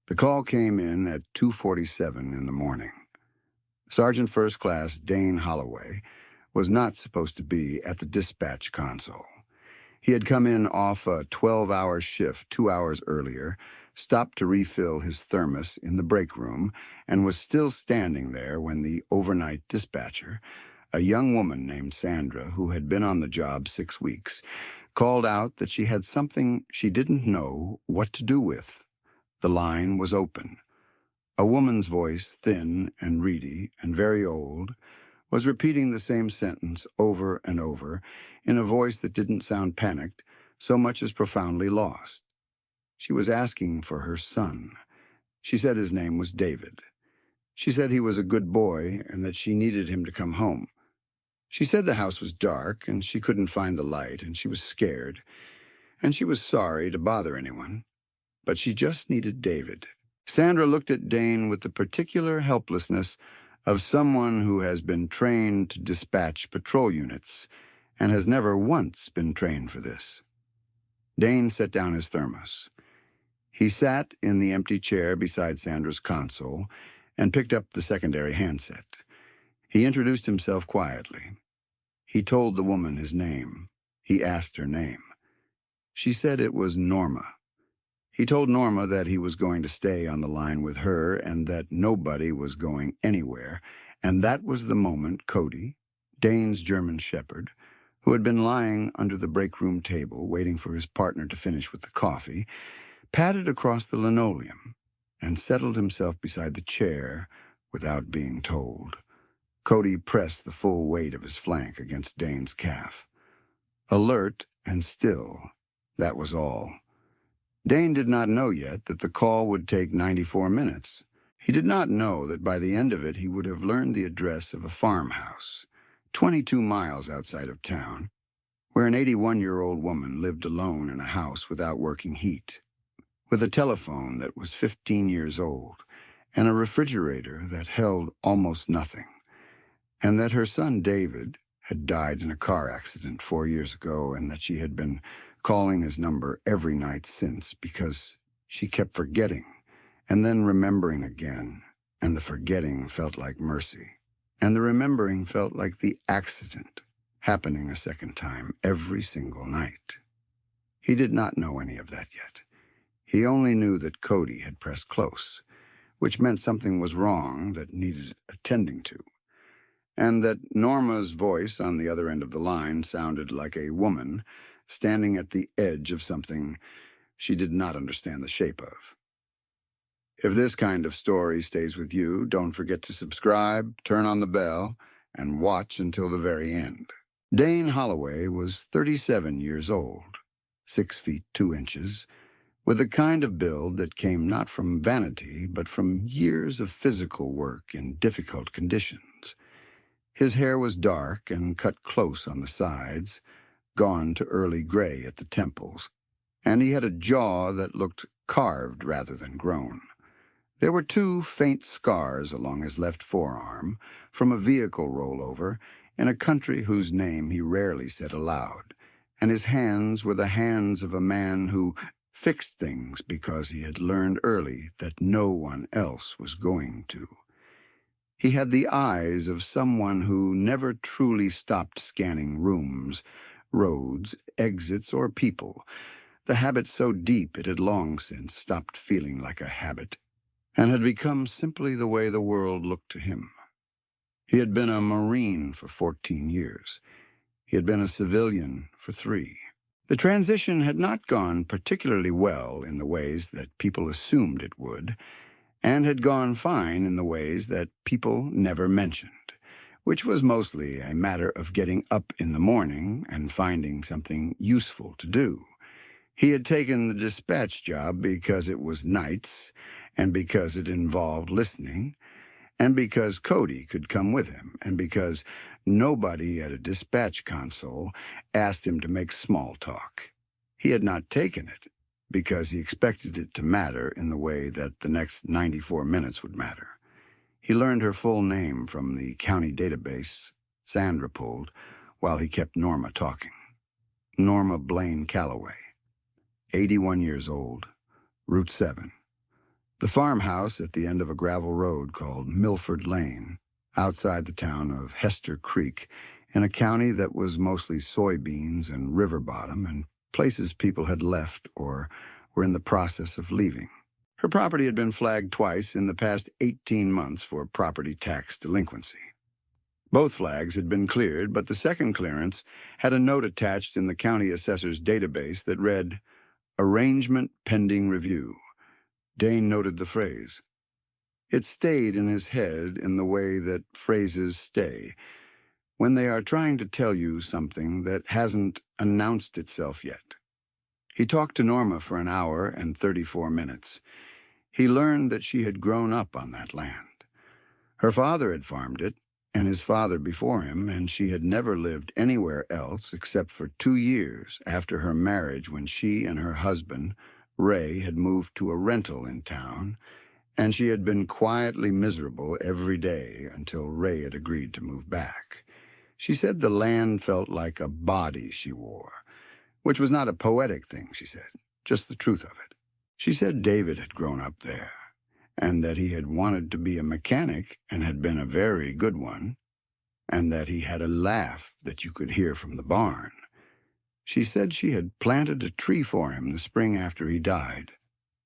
The call came in at 2:47 in the morning. Sergeant First Class Dane Holloway was not supposed to be at the dispatch console. He had come in off a 12-hour shift 2 hours earlier, stopped to refill his thermos in the break room, and was still standing there when the overnight dispatcher, a young woman named Sandra who had been on the job 6 weeks, called out that she had something she didn't know what to do with. The line was open. A woman's voice, thin and reedy and very old, was repeating the same sentence over and over in a voice that didn't sound panicked so much as profoundly lost. She was asking for her son. She said his name was David. She said he was a good boy and that she needed him to come home. She said the house was dark and she couldn't find the light and she was scared and she was sorry to bother anyone, but she just needed David. Sandra looked at Dane with the particular helplessness of someone who has been trained to dispatch patrol units and has never once been trained for this. Dane set down his thermos. He sat in the empty chair beside Sandra's console and picked up the secondary handset. He introduced himself quietly. He told the woman his name. He asked her name. She said it was Norma. He told Norma that he was going to stay on the line with her and that nobody was going anywhere, and that was the moment Cody, Dane's German shepherd, who had been lying under the break room table waiting for his partner to finish with the coffee, padded across the linoleum and settled himself beside the chair without being told. Cody pressed the full weight of his flank against Dane's calf. Alert and still, that was all. Dane did not know yet that the call would take 94 minutes. He did not know that by the end of it he would have learned the address of a farmhouse, 22 miles outside of town, where an 81-year-old woman lived alone in a house without working heat, with a telephone that was 15 years old, and a refrigerator that held almost nothing, and that her son David had died in a car accident 4 years ago, and that she had been calling his number every night since because she kept forgetting and then remembering again, and the forgetting felt like mercy, and the remembering felt like the accident happening a second time every single night. He did not know any of that yet. He only knew that Cody had pressed close, which meant something was wrong that needed attending to, and that Norma's voice on the other end of the line sounded like a woman standing at the edge of something she did not understand the shape of. If this kind of story stays with you, don't forget to subscribe, turn on the bell, and watch until the very end. Dane Holloway was 37 years old, 6 feet 2 inches, with a kind of build that came not from vanity but from years of physical work in difficult conditions. His hair was dark and cut close on the sides, gone to early gray at the temples, and he had a jaw that looked carved rather than grown. There were 2 faint scars along his left forearm from a vehicle rollover in a country whose name he rarely said aloud, and his hands were the hands of a man who fixed things because he had learned early that no one else was going to. He had the eyes of someone who never truly stopped scanning rooms, roads, exits, or people, the habit so deep it had long since stopped feeling like a habit, and had become simply the way the world looked to him. He had been a Marine for 14 years. He had been a civilian for 3. The transition had not gone particularly well in the ways that people assumed it would, and had gone fine in the ways that people never mentioned, which was mostly a matter of getting up in the morning and finding something useful to do. He had taken the dispatch job because it was nights, and because it involved listening, and because Cody could come with him, and because nobody at a dispatch console asked him to make small talk. He had not taken it because he expected it to matter in the way that the next 94 minutes would matter. He learned her full name from the county database Sandra pulled while he kept Norma talking. Norma Blaine Calloway, 81 years old, Route 7, The farmhouse at the end of a gravel road called Milford Lane, outside the town of Hester Creek, in a county that was mostly soybeans and river bottom and places people had left or were in the process of leaving. Her property had been flagged twice in the past 18 months for property tax delinquency. Both flags had been cleared, but the second clearance had a note attached in the county assessor's database that read, "Arrangement pending review." Dane noted the phrase. It stayed in his head in the way that phrases stay, when they are trying to tell you something that hasn't announced itself yet. He talked to Norma for an hour and 34 minutes. He learned that she had grown up on that land. Her father had farmed it, and his father before him, and she had never lived anywhere else except for 2 years after her marriage, when she and her husband, Ray, had moved to a rental in town, and she had been quietly miserable every day until Ray had agreed to move back. She said the land felt like a body she wore, which was not a poetic thing, she said, just the truth of it. She said David had grown up there, and that he had wanted to be a mechanic and had been a very good one, and that he had a laugh that you could hear from the barn. She said she had planted a tree for him the spring after he died,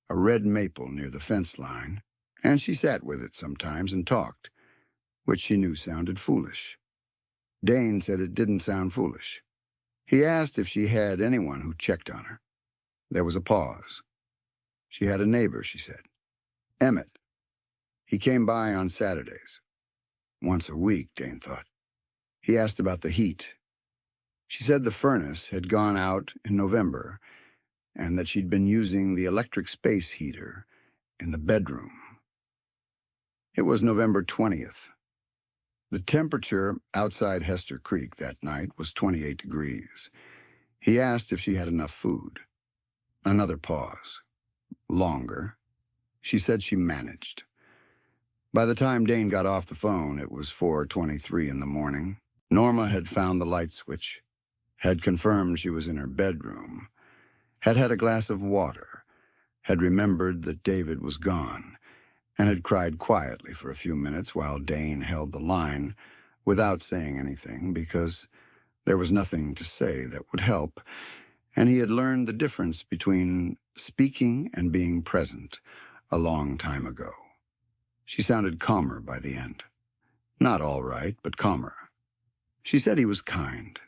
a red maple near the fence line, and she sat with it sometimes and talked, which she knew sounded foolish. Dane said it didn't sound foolish. He asked if she had anyone who checked on her. There was a pause. She had a neighbor, she said. Emmett. He came by on Saturdays. Once a week, Dane thought. He asked about the heat. She said the furnace had gone out in November and that she'd been using the electric space heater in the bedroom. It was November 20th. The temperature outside Hester Creek that night was 28 degrees. He asked if she had enough food. Another pause. Longer. She said she managed. By the time Dane got off the phone, it was 4:23 in the morning. Norma had found the light switch, had confirmed she was in her bedroom, had had a glass of water, had remembered that David was gone, and had cried quietly for a few minutes while Dane held the line without saying anything, because there was nothing to say that would help, and he had learned the difference between speaking and being present a long time ago. She sounded calmer by the end. Not all right, but calmer. She said he was kind.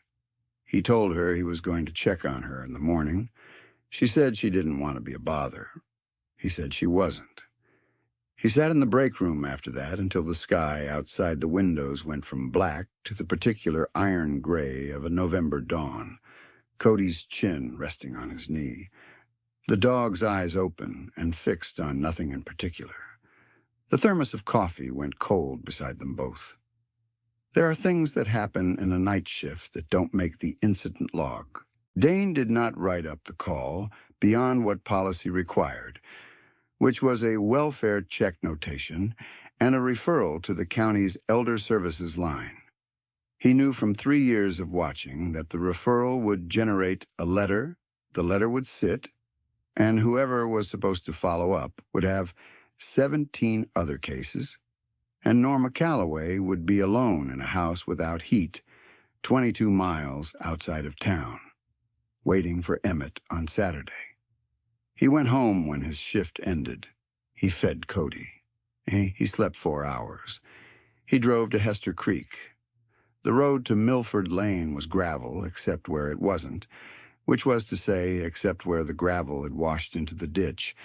He told her he was going to check on her in the morning. She said she didn't want to be a bother. He said she wasn't. He sat in the break room after that until the sky outside the windows went from black to the particular iron gray of a November dawn, Cody's chin resting on his knee, the dog's eyes open and fixed on nothing in particular. The thermos of coffee went cold beside them both. There are things that happen in a night shift that don't make the incident log. Dane did not write up the call beyond what policy required, which was a welfare check notation and a referral to the county's elder services line. He knew from 3 years of watching that the referral would generate a letter, the letter would sit, and whoever was supposed to follow up would have 17 other cases, and Norma Calloway would be alone in a house without heat, 22 miles outside of town, waiting for Emmett on Saturday. He went home when his shift ended. He fed Cody. He slept 4 hours. He drove to Hester Creek. The road to Milford Lane was gravel, except where it wasn't, which was to say, except where the gravel had washed into the ditch,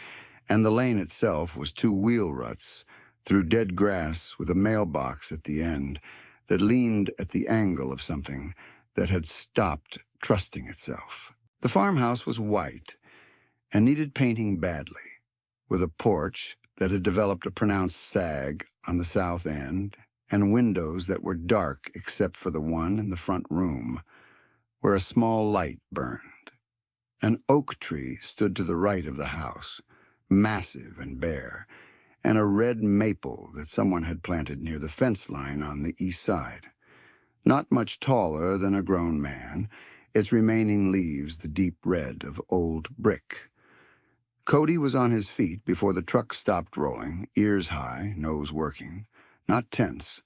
and the lane itself was 2 wheel ruts through dead grass with a mailbox at the end that leaned at the angle of something that had stopped trusting itself. The farmhouse was white and needed painting badly, with a porch that had developed a pronounced sag on the south end and windows that were dark except for the one in the front room, where a small light burned. An oak tree stood to the right of the house, massive and bare, and a red maple that someone had planted near the fence line on the east side. Not much taller than a grown man, its remaining leaves the deep red of old brick. Cody was on his feet before the truck stopped rolling, ears high, nose working, not tense,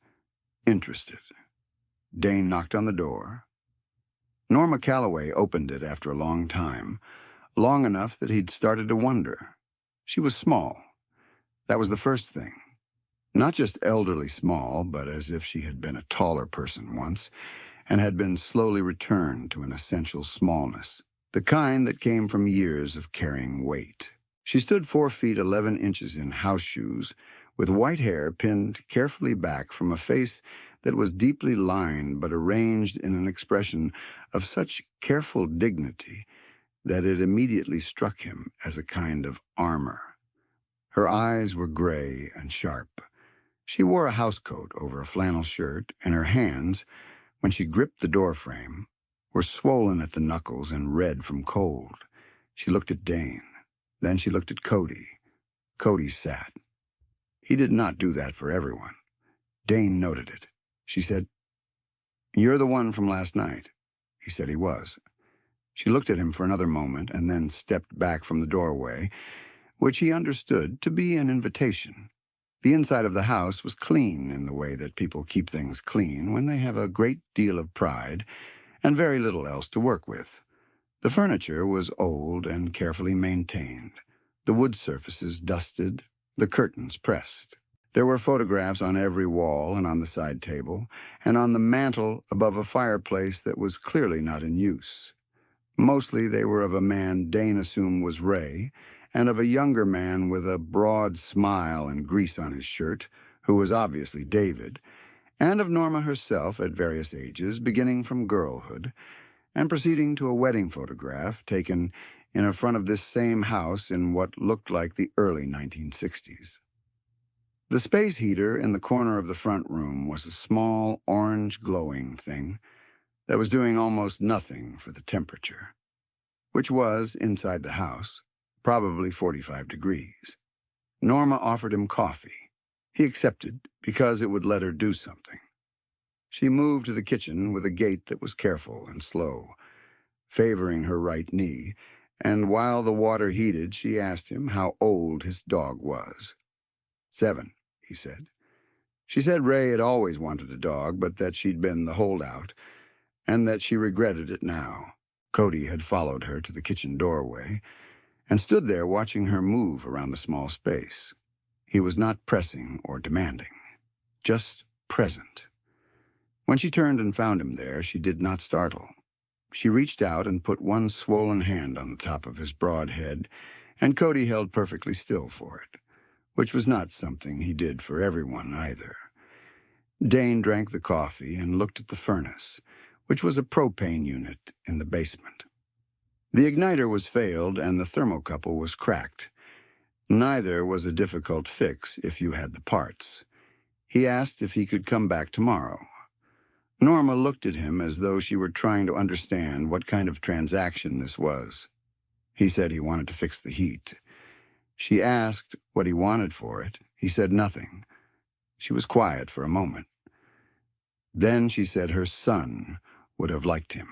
interested. Dane knocked on the door. Norma Calloway opened it after a long time, long enough that he'd started to wonder. She was small. That was the first thing. Not just elderly small, but as if she had been a taller person once, and had been slowly returned to an essential smallness, the kind that came from years of carrying weight. She stood 4 feet 11 inches in house shoes, with white hair pinned carefully back from a face that was deeply lined but arranged in an expression of such careful dignity that it immediately struck him as a kind of armor. Her eyes were gray and sharp. She wore a housecoat over a flannel shirt, and her hands, when she gripped the doorframe, were swollen at the knuckles and red from cold. She looked at Dane. Then she looked at Cody. Cody sat. He did not do that for everyone. Dane noted it. She said, "You're the one from last night." He said he was. She looked at him for another moment and then stepped back from the doorway, which he understood to be an invitation. The inside of the house was clean in the way that people keep things clean when they have a great deal of pride and very little else to work with. The furniture was old and carefully maintained, the wood surfaces dusted, the curtains pressed. There were photographs on every wall and on the side table, and on the mantel above a fireplace that was clearly not in use. Mostly they were of a man Dane assumed was Ray, and of a younger man with a broad smile and grease on his shirt, who was obviously David, and of Norma herself at various ages, beginning from girlhood, and proceeding to a wedding photograph taken in front of this same house in what looked like the early 1960s. The space heater in the corner of the front room was a small, orange glowing thing that was doing almost nothing for the temperature, which was, inside the house, probably 45 degrees. Norma offered him coffee. He accepted because it would let her do something. She moved to the kitchen with a gait that was careful and slow, favoring her right knee, and while the water heated, she asked him how old his dog was. 7, he said. She said Ray had always wanted a dog, but that she'd been the holdout, and that she regretted it now. Cody had followed her to the kitchen doorway and stood there watching her move around the small space. He was not pressing or demanding, just present. When she turned and found him there, she did not startle. She reached out and put one swollen hand on the top of his broad head, and Cody held perfectly still for it, which was not something he did for everyone either. Dane drank the coffee and looked at the furnace, which was a propane unit in the basement. The igniter was failed and the thermocouple was cracked. Neither was a difficult fix if you had the parts. He asked if he could come back tomorrow. Norma looked at him as though she were trying to understand what kind of transaction this was. He said he wanted to fix the heat. She asked what he wanted for it. He said nothing. She was quiet for a moment. Then she said her son would have liked him.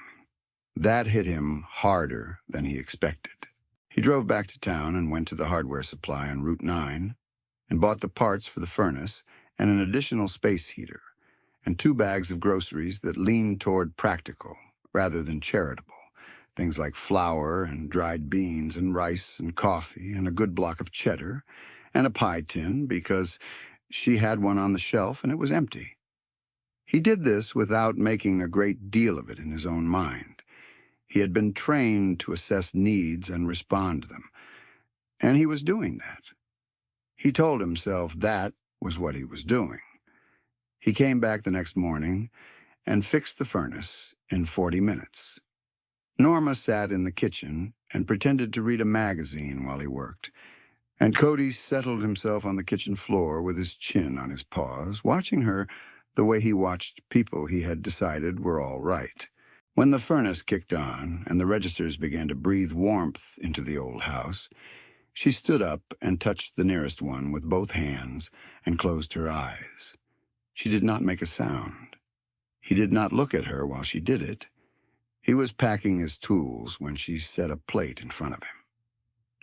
That hit him harder than he expected. He drove back to town and went to the hardware supply on Route 9 and bought the parts for the furnace and an additional space heater and 2 bags of groceries that leaned toward practical rather than charitable, things like flour and dried beans and rice and coffee and a good block of cheddar and a pie tin because she had one on the shelf and it was empty. He did this without making a great deal of it in his own mind. He had been trained to assess needs and respond to them, and he was doing that. He told himself that was what he was doing. He came back the next morning and fixed the furnace in 40 minutes. Norma sat in the kitchen and pretended to read a magazine while he worked, and Cody settled himself on the kitchen floor with his chin on his paws, watching her the way he watched people he had decided were all right. When the furnace kicked on and the registers began to breathe warmth into the old house, she stood up and touched the nearest one with both hands and closed her eyes. She did not make a sound. He did not look at her while she did it. He was packing his tools when she set a plate in front of him.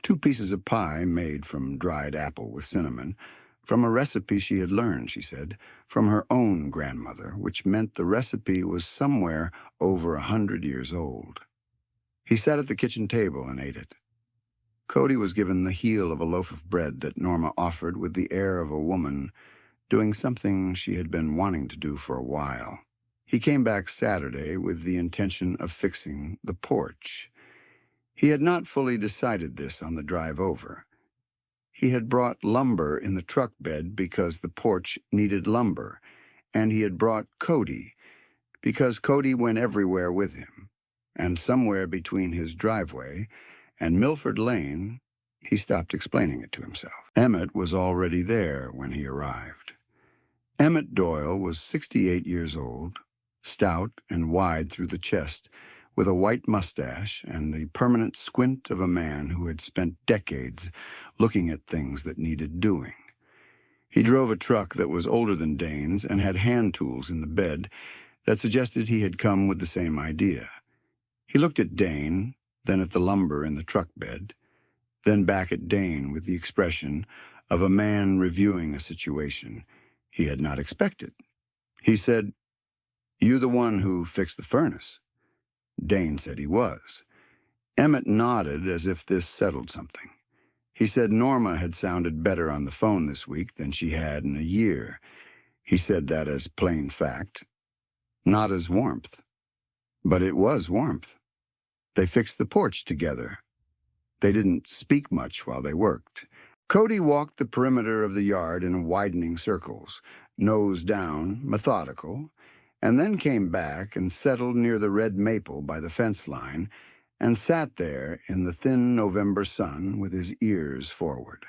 2 pieces of pie made from dried apple with cinnamon, from a recipe she had learned, she said, from her own grandmother, which meant the recipe was somewhere over 100 years old. He sat at the kitchen table and ate it. Cody was given the heel of a loaf of bread that Norma offered with the air of a woman doing something she had been wanting to do for a while. He came back Saturday with the intention of fixing the porch. He had not fully decided this on the drive over. He had brought lumber in the truck bed because the porch needed lumber, and he had brought Cody because Cody went everywhere with him. And somewhere between his driveway and Milford Lane, he stopped explaining it to himself. Emmett was already there when he arrived. Emmett Doyle was 68 years old, stout and wide through the chest, with a white mustache and the permanent squint of a man who had spent decades looking at things that needed doing. He drove a truck that was older than Dane's and had hand tools in the bed that suggested he had come with the same idea. He looked at Dane, then at the lumber in the truck bed, then back at Dane with the expression of a man reviewing a situation he had not expected. He said, "You the one who fixed the furnace?" Dane said he was. Emmett nodded as if this settled something. He said Norma had sounded better on the phone this week than she had in a year. He said that as plain fact, not as warmth. But it was warmth. They fixed the porch together. They didn't speak much while they worked. Cody walked the perimeter of the yard in widening circles, nose down, methodical, and then came back and settled near the red maple by the fence line and sat there in the thin November sun with his ears forward.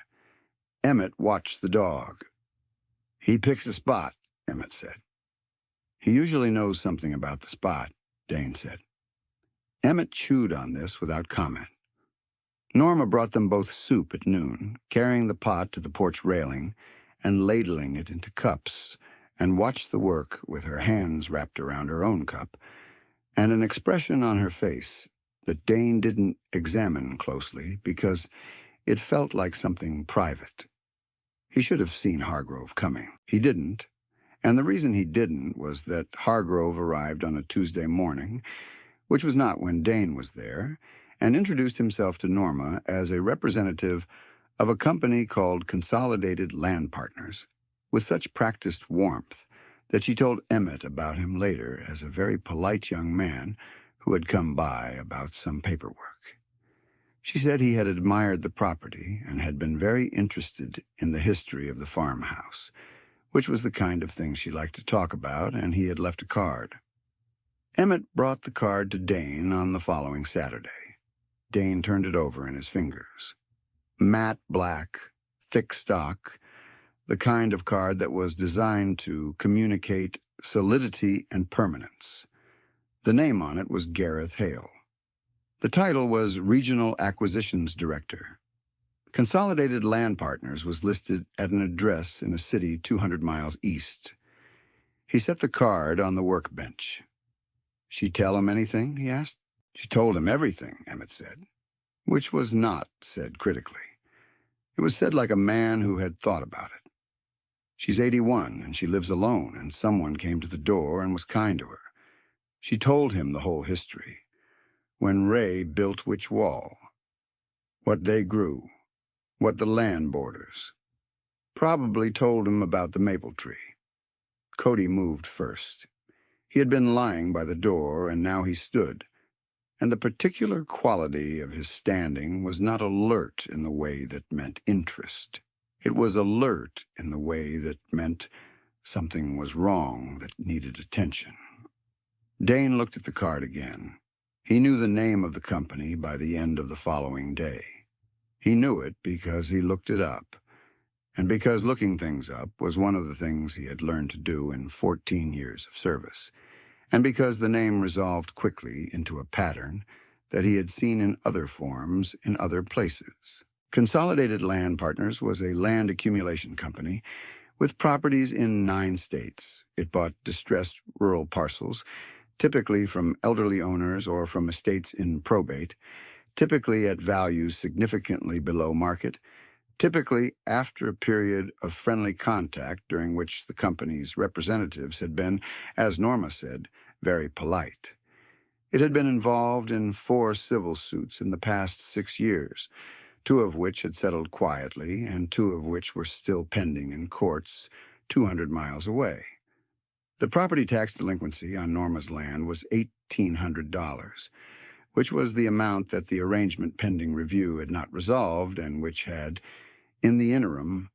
Emmett watched the dog. "He picks a spot," Emmett said. "He usually knows something about the spot," Dane said. Emmett chewed on this without comment. Norma brought them both soup at noon, carrying the pot to the porch railing and ladling it into cups, and watched the work with her hands wrapped around her own cup, and an expression on her face that Dane didn't examine closely because it felt like something private. He should have seen Hargrove coming. He didn't, and the reason he didn't was that Hargrove arrived on a Tuesday morning, which was not when Dane was there, and introduced himself to Norma as a representative of a company called Consolidated Land Partners, with such practiced warmth that she told Emmett about him later as a very polite young man who had come by about some paperwork. She said he had admired the property and had been very interested in the history of the farmhouse, which was the kind of thing she liked to talk about, and he had left a card. Emmett brought the card to Dane on the following Saturday. Dane turned it over in his fingers. Matte black, thick stock, the kind of card that was designed to communicate solidity and permanence. The name on it was Gareth Hale. The title was Regional Acquisitions Director. Consolidated Land Partners was listed at an address in a city 200 miles east. He set the card on the workbench. "She tell him anything?" he asked. "She told him everything," Emmett said, which was not said critically. It was said like a man who had thought about it. "She's 81, and she lives alone, and someone came to the door and was kind to her. She told him the whole history. When Ray built which wall, what they grew, what the land borders. Probably told him about the maple tree." Cody moved first. He had been lying by the door, and now he stood. And the particular quality of his standing was not alert in the way that meant interest. It was alert in the way that meant something was wrong that needed attention. Dane looked at the card again. He knew the name of the company by the end of the following day. He knew it because he looked it up, and because looking things up was one of the things he had learned to do in 14 years of service, and because the name resolved quickly into a pattern that he had seen in other forms in other places. Consolidated Land Partners was a land accumulation company with properties in 9 states. It bought distressed rural parcels, typically from elderly owners or from estates in probate, typically at values significantly below market, typically after a period of friendly contact during which the company's representatives had been, as Norma said, very polite. It had been involved in 4 civil suits in the past 6 years, 2 of which had settled quietly and 2 of which were still pending in courts 200 miles away. The property tax delinquency on Norma's land was $1,800, which was the amount that the arrangement pending review had not resolved and which had, in the interim,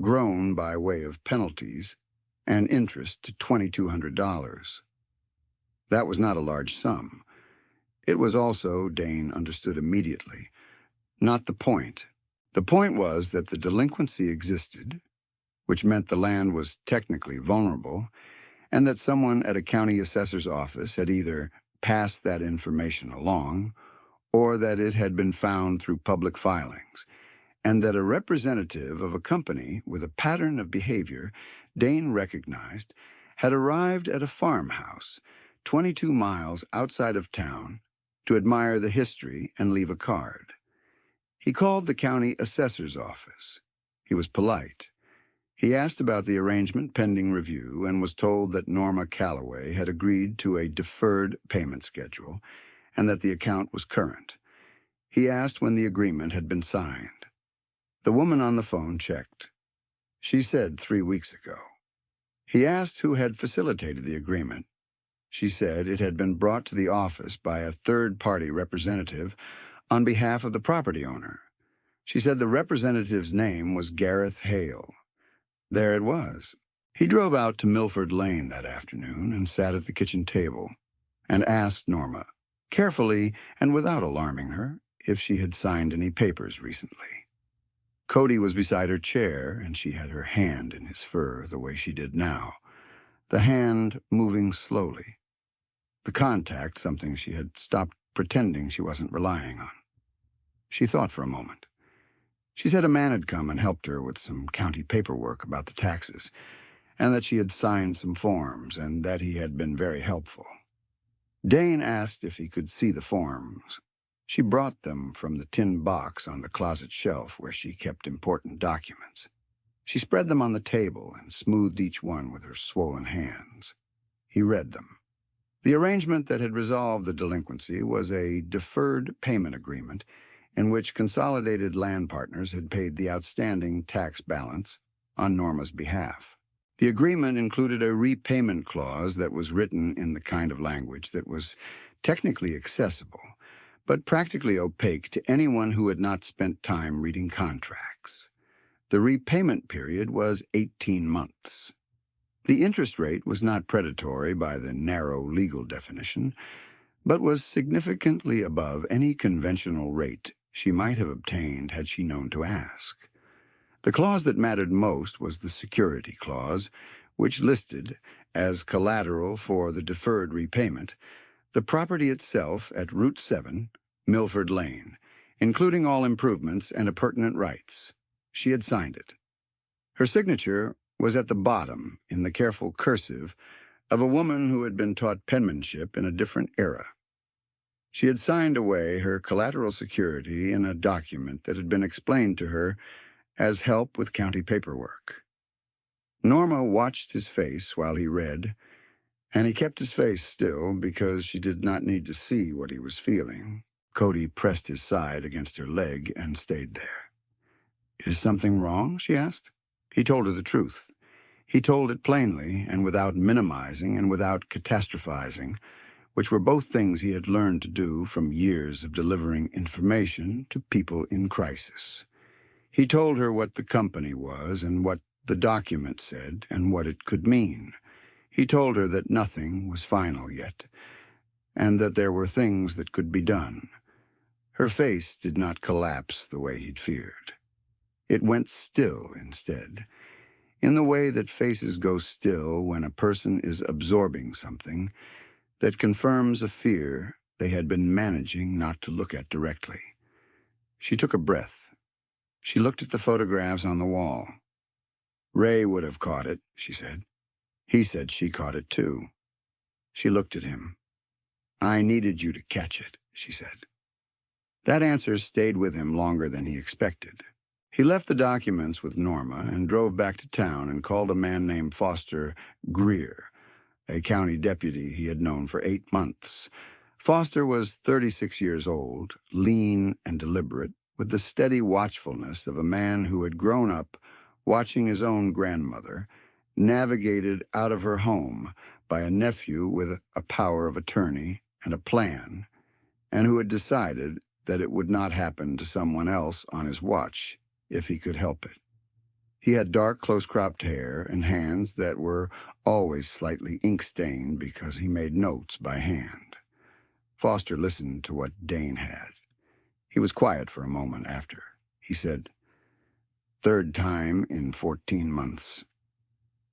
grown by way of penalties and interest to $2,200. That was not a large sum. It was also, Dane understood immediately, not the point. The point was that the delinquency existed, which meant the land was technically vulnerable, and that someone at a county assessor's office had either passed that information along or that it had been found through public filings, and that a representative of a company with a pattern of behavior Dane recognized had arrived at a farmhouse 22 miles outside of town to admire the history and leave a card. He called the county assessor's office. He was polite. He asked about the arrangement pending review and was told that Norma Calloway had agreed to a deferred payment schedule and that the account was current. He asked when the agreement had been signed. The woman on the phone checked. She said 3 weeks ago. He asked who had facilitated the agreement. She said it had been brought to the office by a third-party representative on behalf of the property owner. She said the representative's name was Gareth Hale. There it was. He drove out to Milford Lane that afternoon and sat at the kitchen table and asked Norma, carefully and without alarming her, if she had signed any papers recently. Cody was beside her chair, and she had her hand in his fur the way she did now, the hand moving slowly. The contact, something she had stopped pretending she wasn't relying on. She thought for a moment. She said a man had come and helped her with some county paperwork about the taxes, and that she had signed some forms, and that he had been very helpful. Dane asked if he could see the forms. She brought them from the tin box on the closet shelf where she kept important documents. She spread them on the table and smoothed each one with her swollen hands. He read them. The arrangement that had resolved the delinquency was a deferred payment agreement in which Consolidated Land Partners had paid the outstanding tax balance on Norma's behalf. The agreement included a repayment clause that was written in the kind of language that was technically accessible, but practically opaque to anyone who had not spent time reading contracts. The repayment period was 18 months. The interest rate was not predatory by the narrow legal definition, but was significantly above any conventional rate she might have obtained had she known to ask. The clause that mattered most was the security clause, which listed, as collateral for the deferred repayment, the property itself at Route 7, Milford Lane, including all improvements and appurtenant rights. She had signed it. Her signature was at the bottom, in the careful cursive, of a woman who had been taught penmanship in a different era. She had signed away her collateral security in a document that had been explained to her as help with county paperwork. Norma watched his face while he read, and he kept his face still because she did not need to see what he was feeling. Cody pressed his side against her leg and stayed there. "Is something wrong?" she asked. He told her the truth. He told it plainly and without minimizing and without catastrophizing, which were both things he had learned to do from years of delivering information to people in crisis. He told her what the company was and what the document said and what it could mean. He told her that nothing was final yet, and that there were things that could be done. Her face did not collapse the way he'd feared. It went still instead, in the way that faces go still when a person is absorbing something that confirms a fear they had been managing not to look at directly. She took a breath. She looked at the photographs on the wall. "Ray would have caught it," she said. He said she caught it too. She looked at him. "I needed you to catch it," she said. That answer stayed with him longer than he expected. He left the documents with Norma and drove back to town and called a man named Foster Greer, a county deputy he had known for 8 months. Foster was 36 years old, lean and deliberate, with the steady watchfulness of a man who had grown up watching his own grandmother navigated out of her home by a nephew with a power of attorney and a plan, and who had decided that it would not happen to someone else on his watch if he could help it. He had dark, close-cropped hair and hands that were always slightly ink-stained because he made notes by hand. Foster listened to what Dane had. He was quiet for a moment after. He said, "Third time in 14 months.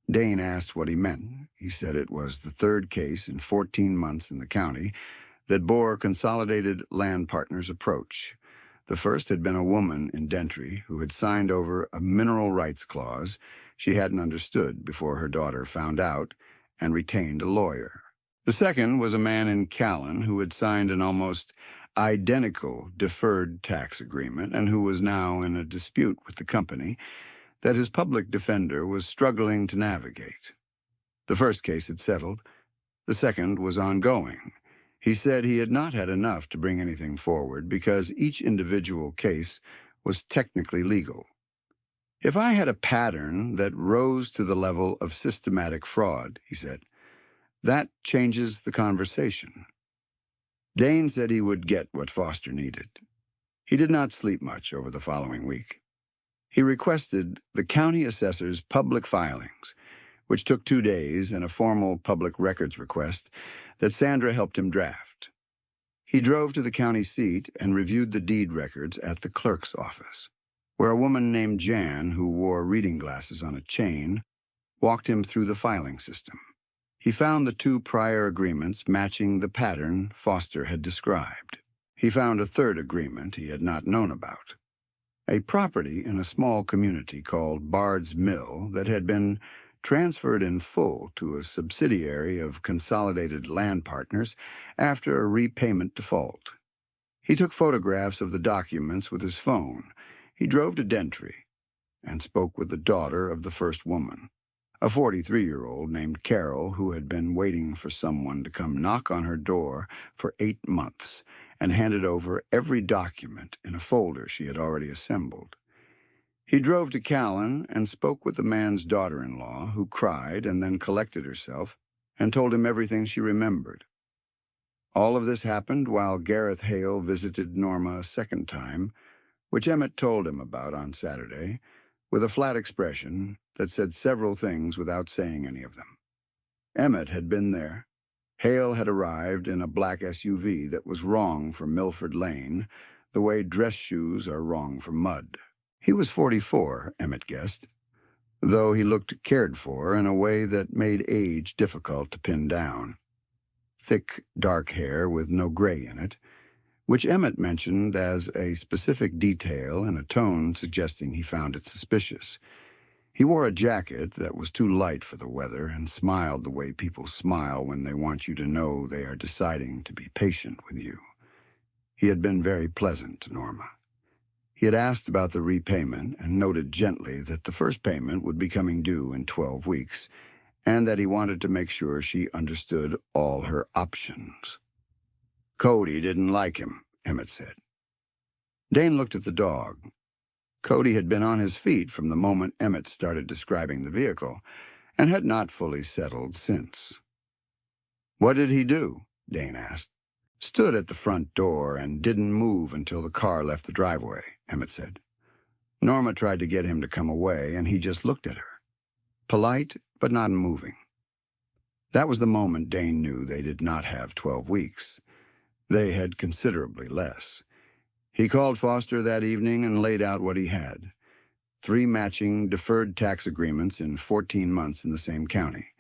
Dane asked what he meant. He said it was the third case in 14 months in the county that bore Consolidated Land Partners' approach. The first had been a woman in Dentry who had signed over a mineral rights clause she hadn't understood before her daughter found out and retained a lawyer. The second was a man in Callan who had signed an almost identical deferred tax agreement and who was now in a dispute with the company that his public defender was struggling to navigate. The first case had settled. The second was ongoing. He said he had not had enough to bring anything forward because each individual case was technically legal. If I had a pattern that rose to the level of systematic fraud, he said, that changes the conversation. Dane said he would get what Foster needed. He did not sleep much over the following week. He requested the county assessor's public filings, which took 2 days, and a formal public records request that Sandra helped him draft. He drove to the county seat and reviewed the deed records at the clerk's office, where a woman named Jan, who wore reading glasses on a chain, walked him through the filing system. He found the 2 prior agreements matching the pattern Foster had described. He found a third agreement he had not known about. A property in a small community called Bard's Mill that had been transferred in full to a subsidiary of Consolidated Land Partners after a repayment default. He took photographs of the documents with his phone. He drove to Dentry and spoke with the daughter of the first woman, a 43-year-old named Carol who had been waiting for someone to come knock on her door for 8 months and handed over every document in a folder she had already assembled. He drove to Callan and spoke with the man's daughter-in-law, who cried and then collected herself and told him everything she remembered. All of this happened while Gareth Hale visited Norma a second time, which Emmett told him about on Saturday, with a flat expression that said several things without saying any of them. Emmett had been there. Hale had arrived in a black SUV that was wrong for Milford Lane, the way dress shoes are wrong for mud. He was 44, Emmett guessed, though he looked cared for in a way that made age difficult to pin down. Thick, dark hair with no gray in it, which Emmett mentioned as a specific detail in a tone suggesting he found it suspicious. He wore a jacket that was too light for the weather and smiled the way people smile when they want you to know they are deciding to be patient with you. He had been very pleasant to Norma. He had asked about the repayment and noted gently that the first payment would be coming due in 12 weeks, and that he wanted to make sure she understood all her options. Cody didn't like him, Emmett said. Dane looked at the dog. Cody had been on his feet from the moment Emmett started describing the vehicle, and had not fully settled since. "What did he do?" Dane asked. "Stood at the front door and didn't move until the car left the driveway," Emmett said. "Norma tried to get him to come away, and he just looked at her. Polite, but not moving." That was the moment Dane knew they did not have 12 weeks. They had considerably less. He called Foster that evening and laid out what he had. 3 matching deferred tax agreements in 14 months in the same county.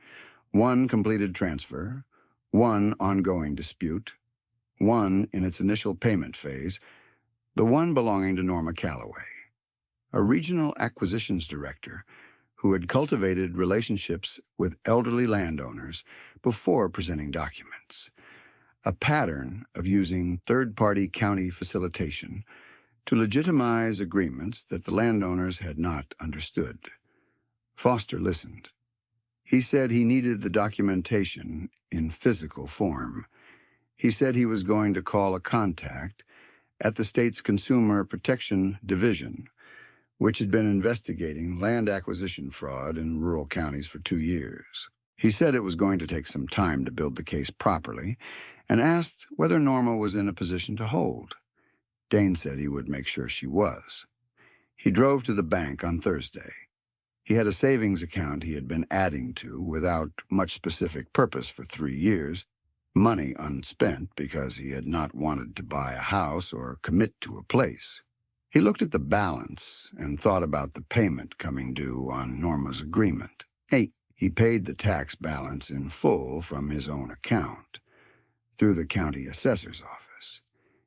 1 completed transfer, 1 ongoing dispute, 1 in its initial payment phase, the one belonging to Norma Calloway, a regional acquisitions director who had cultivated relationships with elderly landowners before presenting documents. a pattern of using third-party county facilitation to legitimize agreements that the landowners had not understood. Foster listened. He said he needed the documentation in physical form. He said he was going to call a contact at the state's Consumer Protection Division, which had been investigating land acquisition fraud in rural counties for 2 years. He said it was going to take some time to build the case properly, and asked whether Norma was in a position to hold. Dane said he would make sure she was. He drove to the bank on Thursday. He had a savings account he had been adding to without much specific purpose for 3 years, money unspent because he had not wanted to buy a house or commit to a place. He looked at the balance and thought about the payment coming due on Norma's agreement. He paid the tax balance in full from his own account, through the county assessor's office.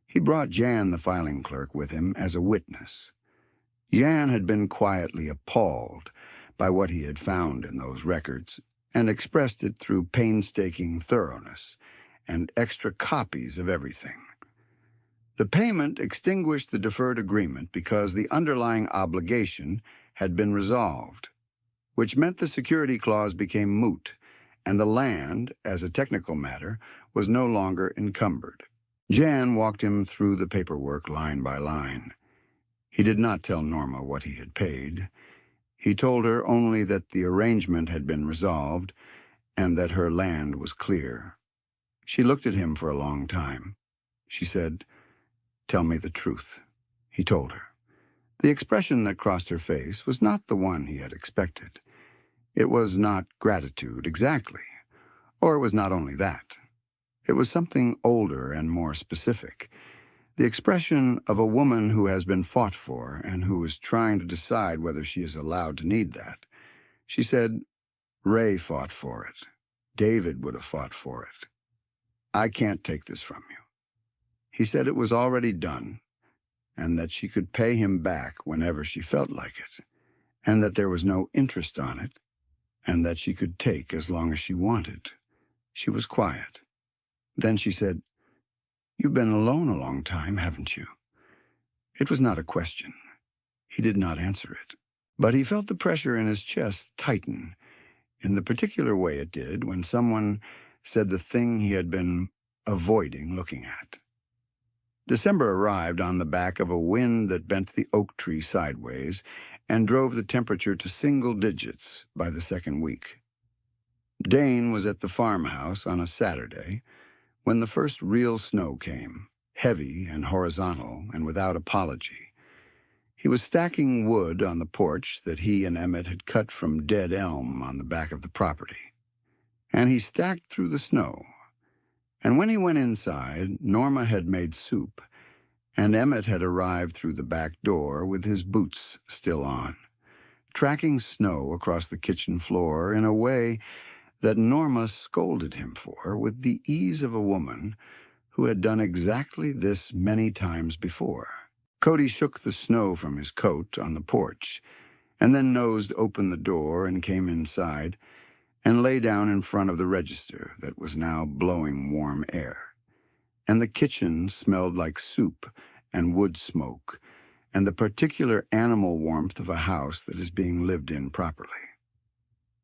He brought Jan, the filing clerk, with him as a witness. Jan had been quietly appalled by what he had found in those records and expressed it through painstaking thoroughness and extra copies of everything. The payment extinguished the deferred agreement because the underlying obligation had been resolved, which meant the security clause became moot, and the land, as a technical matter, was no longer encumbered. Jan walked him through the paperwork line by line. He did not tell Norma what he had paid. He told her only that the arrangement had been resolved and that her land was clear. She looked at him for a long time. She said, "Tell me the truth," he told her. The expression that crossed her face was not the one he had expected. It was not gratitude exactly, or it was not only that. It was something older and more specific, the expression of a woman who has been fought for and who is trying to decide whether she is allowed to need that. She said, "Ray fought for it. David would have fought for it. I can't take this from you." He said it was already done, and that she could pay him back whenever she felt like it, and that there was no interest on it, and that she could take as long as she wanted. She was quiet. Then she said, "You've been alone a long time, haven't you?" It was not a question. He did not answer it. But he felt the pressure in his chest tighten, in the particular way it did when someone said the thing he had been avoiding looking at. December arrived on the back of a wind that bent the oak tree sideways and drove the temperature to single digits by the second week. Dane was at the farmhouse on a Saturday when the first real snow came, heavy and horizontal and without apology. He was stacking wood on the porch that he and Emmett had cut from dead elm on the back of the property. And he stacked through the snow. And when he went inside, Norma had made soup, and Emmett had arrived through the back door with his boots still on, tracking snow across the kitchen floor in a way that Norma scolded him for with the ease of a woman who had done exactly this many times before. Cody shook the snow from his coat on the porch, and then nosed open the door and came inside and lay down in front of the register that was now blowing warm air. And the kitchen smelled like soup and wood smoke and the particular animal warmth of a house that is being lived in properly.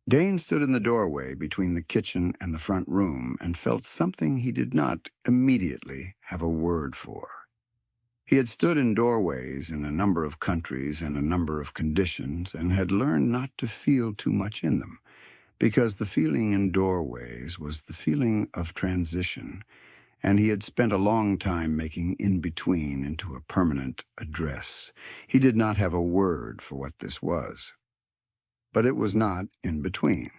Dane stood in the doorway between the kitchen and the front room and felt something he did not immediately have a word for. He had stood in doorways in a number of countries and a number of conditions and had learned not to feel too much in them, because the feeling in doorways was the feeling of transition, and he had spent a long time making in-between into a permanent address. He did not have a word for what this was. But it was not in between.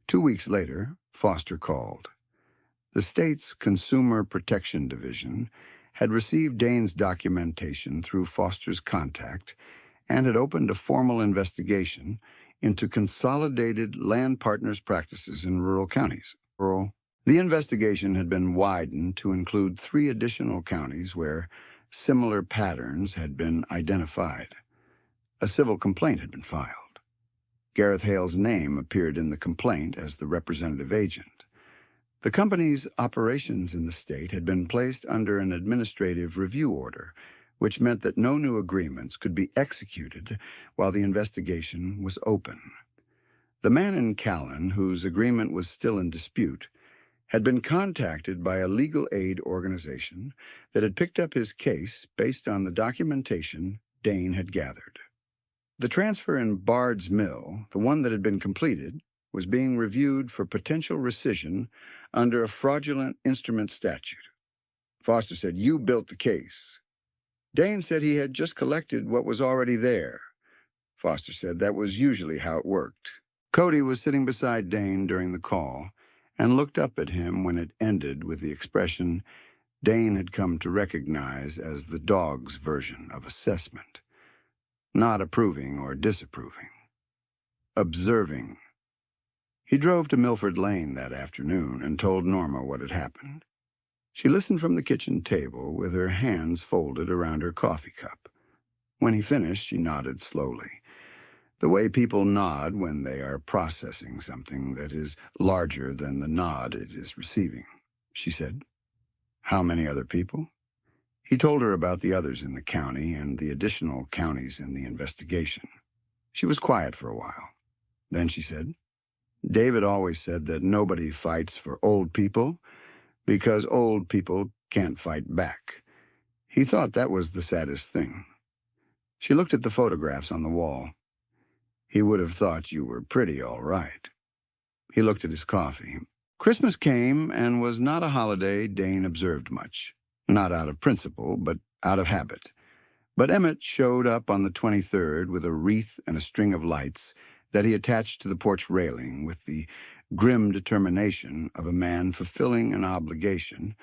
2 weeks later, Foster called. The state's Consumer Protection Division had received Dane's documentation through Foster's contact and had opened a formal investigation into consolidated land partners' practices in rural counties. The investigation had been widened to include 3 additional counties where similar patterns had been identified. A civil complaint had been filed. Gareth Hale's name appeared in the complaint as the representative agent. The company's operations in the state had been placed under an administrative review order, which meant that no new agreements could be executed while the investigation was open. The man in Callan, whose agreement was still in dispute, had been contacted by a legal aid organization that had picked up his case based on the documentation Dane had gathered. The transfer in Bard's Mill, the one that had been completed, was being reviewed for potential rescission under a fraudulent instrument statute. Foster said, "You built the case." Dane said he had just collected what was already there. Foster said that was usually how it worked. Cody was sitting beside Dane during the call and looked up at him when it ended with the expression Dane had come to recognize as the dog's version of assessment. Not approving or disapproving. Observing. He drove to Milford Lane that afternoon and told Norma what had happened. She listened from the kitchen table with her hands folded around her coffee cup. When he finished, she nodded slowly. The way people nod when they are processing something that is larger than the nod it is receiving, she said. How many other people? He told her about the others in the county and the additional counties in the investigation. She was quiet for a while. Then she said, David always said that nobody fights for old people because old people can't fight back. He thought that was the saddest thing. She looked at the photographs on the wall. He would have thought you were pretty all right. He looked at his coffee. Christmas came and was not a holiday Dane observed much. Not out of principle, but out of habit. But Emmett showed up on the 23rd with a wreath and a string of lights that he attached to the porch railing with the grim determination of a man fulfilling an obligation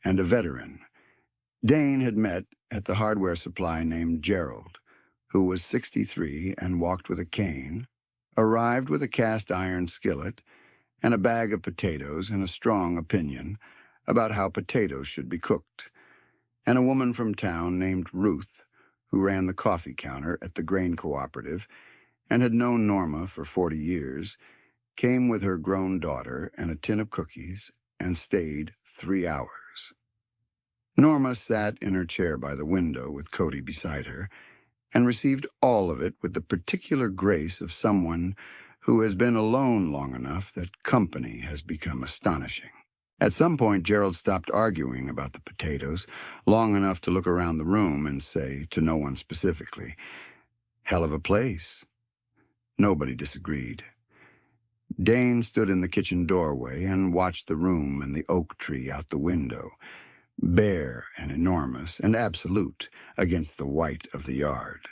and a veteran. Dane had met at the hardware supply named Gerald, who was 63 and walked with a cane, arrived with a cast-iron skillet and a bag of potatoes and a strong opinion about how potatoes should be cooked, and a woman from town named Ruth, who ran the coffee counter at the grain cooperative and had known Norma for 40 years, came with her grown daughter and a tin of cookies and stayed 3 hours. Norma sat in her chair by the window with Cody beside her and received all of it with the particular grace of someone who has been alone long enough that company has become astonishing. At some point, Gerald stopped arguing about the potatoes long enough to look around the room and say, to no one specifically, "Hell of a place." Nobody disagreed. Dane stood in the kitchen doorway and watched the room and the oak tree out the window, bare and enormous and absolute against the white of the yard.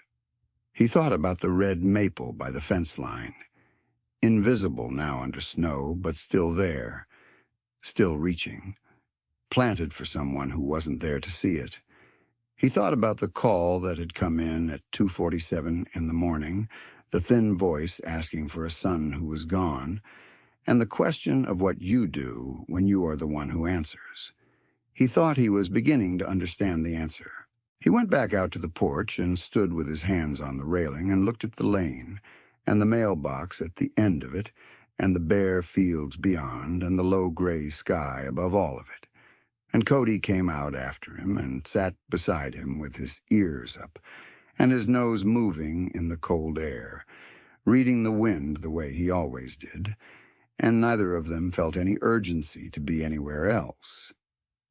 He thought about the red maple by the fence line, invisible now under snow, but still there, still reaching, planted for someone who wasn't there to see it. He thought about the call that had come in at 2:47 in the morning, the thin voice asking for a son who was gone, and the question of what you do when you are the one who answers. He thought he was beginning to understand the answer. He went back out to the porch and stood with his hands on the railing and looked at the lane, and the mailbox at the end of it, and the bare fields beyond, and the low gray sky above all of it. And Cody came out after him and sat beside him with his ears up, and his nose moving in the cold air, reading the wind the way he always did, and neither of them felt any urgency to be anywhere else.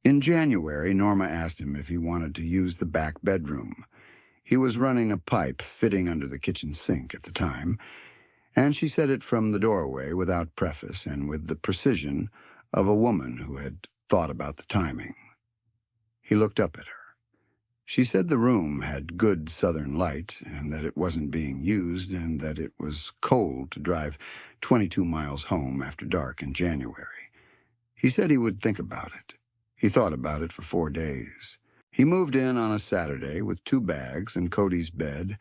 In January, Norma asked him if he wanted to use the back bedroom. He was running a pipe fitting under the kitchen sink at the time, and she said it from the doorway without preface and with the precision of a woman who had thought about the timing. He looked up at her. She said the room had good southern light and that it wasn't being used and that it was cold to drive 22 miles home after dark in January. He said he would think about it. He thought about it for 4 days. He moved in on a Saturday with 2 bags and Cody's bed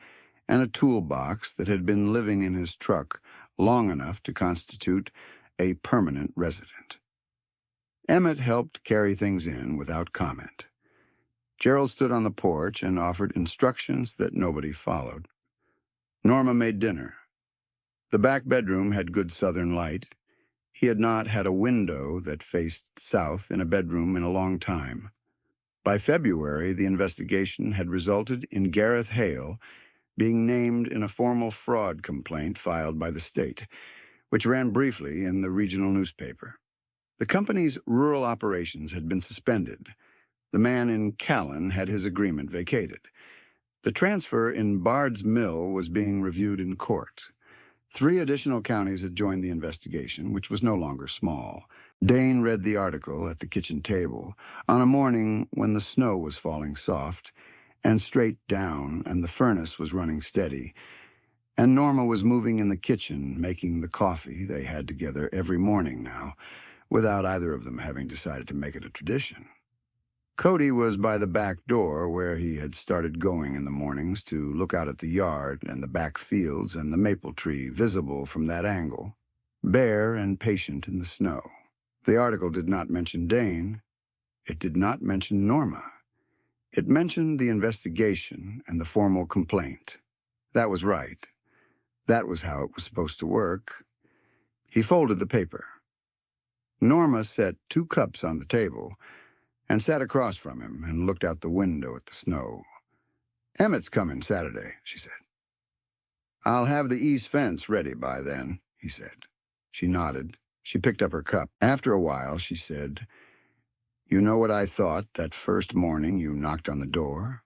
and a toolbox that had been living in his truck long enough to constitute a permanent resident. Emmett helped carry things in without comment. Gerald stood on the porch and offered instructions that nobody followed. Norma made dinner. The back bedroom had good southern light. He had not had a window that faced south in a bedroom in a long time. By February, the investigation had resulted in Gareth Hale being named in a formal fraud complaint filed by the state, which ran briefly in the regional newspaper. The company's rural operations had been suspended. The man in Callan had his agreement vacated. The transfer in Bard's Mill was being reviewed in court. 3 additional counties had joined the investigation, which was no longer small. Dane read the article at the kitchen table on a morning when the snow was falling soft and straight down and the furnace was running steady, and Norma was moving in the kitchen making the coffee they had together every morning now, without either of them having decided to make it a tradition. Cody was by the back door where he had started going in the mornings to look out at the yard and the back fields and the maple tree visible from that angle, bare and patient in the snow. The article did not mention Dane. It did not mention Norma. It mentioned the investigation and the formal complaint. That was right. That was how it was supposed to work. He folded the paper. Norma set 2 cups on the table and sat across from him and looked out the window at the snow. "Emmett's coming Saturday," she said. "I'll have the east fence ready by then," he said. She nodded. She picked up her cup. After a while, she said, "You know what I thought that first morning you knocked on the door?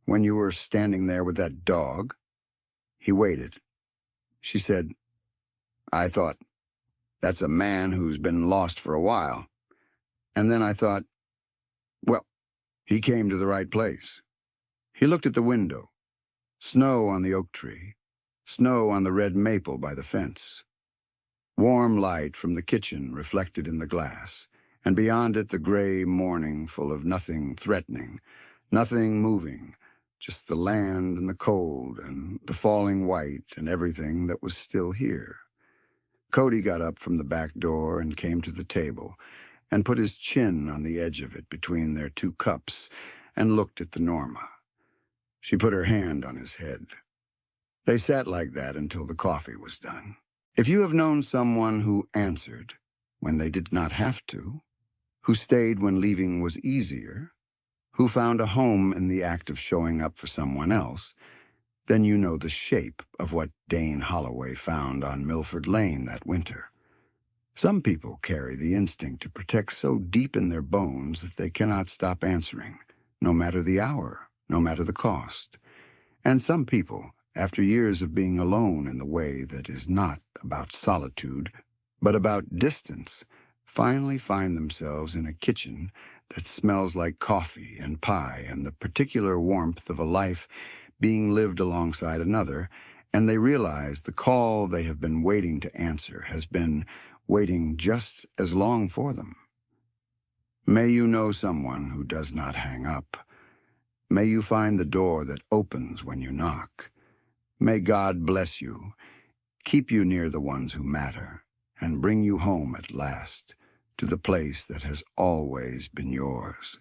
When you were standing there with that dog?" He waited. She said, "I thought, that's a man who's been lost for a while. And then I thought, well, he came to the right place." He looked at the window. Snow on the oak tree. Snow on the red maple by the fence. Warm light from the kitchen reflected in the glass, and beyond it the gray morning full of nothing threatening, nothing moving, just the land and the cold and the falling white and everything that was still here. Cody got up from the back door and came to the table and put his chin on the edge of it between their 2 cups and looked at the Norma. She put her hand on his head. They sat like that until the coffee was done. If you have known someone who answered when they did not have to, who stayed when leaving was easier, who found a home in the act of showing up for someone else, then you know the shape of what Dane Holloway found on Milford Lane that winter. Some people carry the instinct to protect so deep in their bones that they cannot stop answering, no matter the hour, no matter the cost. And some people, after years of being alone in the way that is not about solitude, but about distance, finally find themselves in a kitchen that smells like coffee and pie and the particular warmth of a life being lived alongside another, and they realize the call they have been waiting to answer has been waiting just as long for them. May you know someone who does not hang up. May you find the door that opens when you knock. May God bless you, keep you near the ones who matter, and bring you home at last to the place that has always been yours.